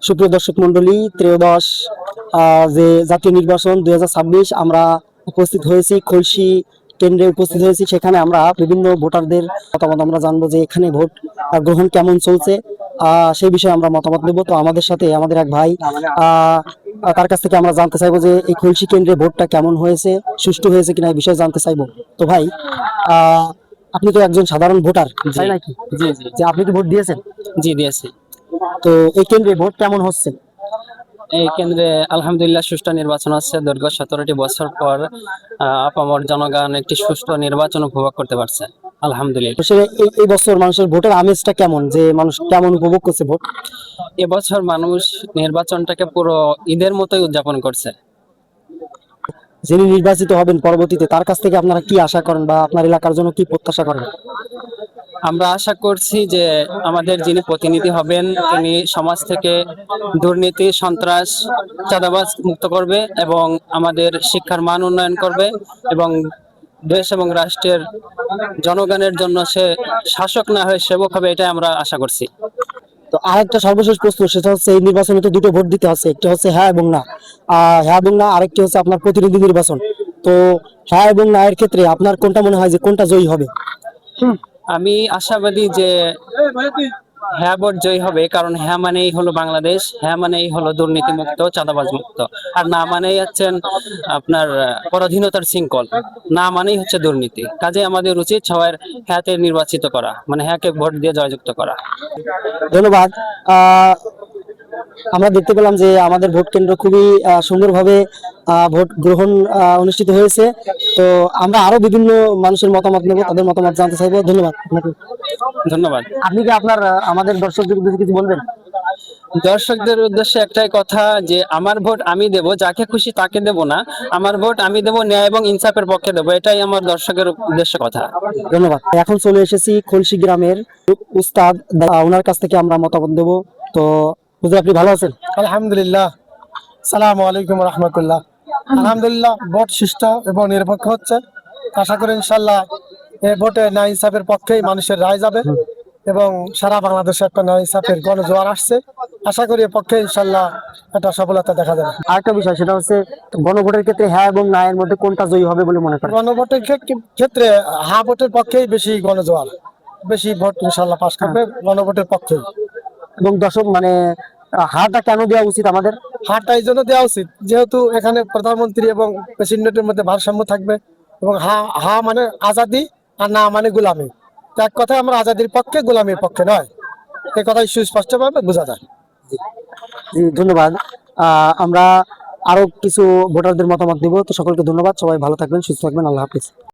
সুপ্রিয় দর্শক মন্ডলী, ত্রয়োদশ যে জাতীয় নির্বাচন 2026 আমরা উপস্থিত হয়েছি, খুলশী কেন্দ্রে উপস্থিত হয়েছি। সেখানে আমরা বিভিন্ন ভোটারদের মতামত আমরা জানবো যে এখানে ভোট গ্রহণ কেমন চলছে, সেই বিষয়ে আমরা মতামত নেব। তো আমাদের সাথে আমাদের এক ভাই, তার কাছ থেকে আমরা জানতে চাইবো যে এই খুলশী কেন্দ্রে ভোটটা কেমন হয়েছে, সুষ্ঠু হয়েছে কিনা, এই বিষয়ে জানতে চাইবো। তো ভাই, আপনি তো একজন সাধারণ ভোটার, তাই নাকি? জি জি যে আপনি কি ভোট দিয়েছেন? জি দিয়েছি। তো এই কেন্দ্রে ভোট কেমন হচ্ছে? এই কেন্দ্রে আলহামদুলিল্লাহ সুষ্ঠু নির্বাচন হচ্ছে। দীর্ঘ 17টি বছর পর আপামর জনগণ একটি সুষ্ঠু নির্বাচন উপভোগ করতে পারছে, আলহামদুলিল্লাহ। আসলে এই বছর মানুষের ভোটের আমেজটা কেমন, যে মানুষ কেমন উপভোগ করছে ভোট? এবছর মানুষ নির্বাচনটাকে পুরো ঈদের মতোই উদযাপন করছে। যিনি নির্বাচিত হবেন পরবর্তীতে, তার কাছ থেকে আপনারা কি আশা করেন বা আপনার এলাকার জন্য কি প্রত্যাশা করেন? আমরা আশা করছি যে আমাদের যিনি প্রতিনিধি হবেন তিনি সমাজ থেকে দুর্নীতি, সন্ত্রাস, চাঁদাবাজ মুক্ত করবে এবং আমাদের শিক্ষার মান উন্নয়ন করবে এবং দেশ এবং রাষ্ট্রের জনগণের জন্য সে শাসক না হয়ে সেবক হবে, এটাই আমরা আশা করছি। তো আরেকটা সর্বশেষ প্রশ্ন, সেটা হচ্ছে এই নির্বাচনে তো দুটো ভোট দিতে হচ্ছে, একটি হচ্ছে হ্যাঁ এবং না। হ্যাঁ এবং না, আরেকটি হচ্ছে আপনার প্রতিনিধি নির্বাচন। তো হ্যাঁ এবং না এর ক্ষেত্রে আপনার কোনটা মনে হয় যে কোনটা জয়ী হবে? আমি আশাবাদী যে হ্যাঁ ভোট জয়ী হবে, কারণ হ্যাঁ মানেই হলো বাংলাদেশ, হ্যাঁ মানেই হলো দুর্নীতি মুক্ত, চাঁদাবাজ মুক্ত। আর না মানেই হচ্ছেন আপনার পরাধীনতার শৃঙ্খল, না মানেই হচ্ছে দুর্নীতি। কাজে আমাদের উচিত সবার হ্যাঁতে নির্বাচিত করা, মানে হ্যাঁকে ভোট দিয়ে জয়যুক্ত করা। ধন্যবাদ। আমরা দেখতে পেলাম যে আমাদের ভোট কেন্দ্র খুবই সুন্দরভাবে ভোট গ্রহণ অনুষ্ঠিত হয়েছে। তো আমরা আরো বিভিন্ন মানুষের মতামত নেব, তাদের মতামত জানতে চাইবো। ধন্যবাদ আপনাকে। ধন্যবাদ। আপনি কি আপনার আমাদের দর্শকদের উদ্দেশ্যে কিছু বলবেন? দর্শকদের উদ্দেশ্যে একটাই কথা, যে আমার ভোট আমি দেব, যাকে খুশি তাকে দেব না। আমার ভোট আমি দেব, ন্যায় এবং ইনসাফের পক্ষে দেব, এটাই আমার দর্শকের উদ্দেশ্যে কথা। ধন্যবাদ। এখন চলে এসেছি খুলশী গ্রামের উস্তাদ, ওনার কাছ থেকে আমরা মতামত দেব। তো হুজুর, আপনি ভালো আছেন? আলহামদুলিল্লাহ। সালামু আলাইকুম রহমতুল্লাহ। আলহামদুলিল্লাহ, ভোট সুষ্ঠু এবং নিরপেক্ষ হচ্ছে। আশা করি ইনশাল্লাহ এই ভোটে ন্যায় ইনসাফের পক্ষেই মানুষের রায় যাবে এবং সারা বাংলাদেশে একটা ন্যায় ইনসাফের গণজোয়ার আসছে। আশা করি এর পক্ষে ইনশাল্লাহ একটা সফলতা দেখা যাবে। আরেকটা বিষয়, সেটা হচ্ছে গণভোটের ক্ষেত্রে হ্যাঁ এবং না এর মধ্যে কোনটা জয়ী হবে বলে মনে করেন? গণভোটের ক্ষেত্রে হ্যাঁ ভোটের পক্ষেই বেশি গণজোয়ার, বেশি ভোট ইনশাল্লাহ পাস করবে গণভোটের পক্ষেই। এবং দর্শক মানে হারটা কেন দেওয়া উচিত আমাদের? হারটা এই জন্য দেওয়া উচিত, যেহেতু এখানে প্রধানমন্ত্রী এবং প্রেসিডেন্টের মধ্যে ভারসাম্য থাকবে এবং হা হা মানে আজাদি আর না মানে গোলামি। তো এক কথায় আমরা আজাদির পক্ষে, গোলামির পক্ষে নয়, এই কথাই সুস্পষ্টভাবে বোঝা যায়। জি, ধন্যবাদ। আমরা আরো কিছু ভোটারদের মতামত দিব। তো সকলকে ধন্যবাদ, সবাই ভালো থাকবেন, সুস্থ থাকবেন, আল্লাহ হাফিজ।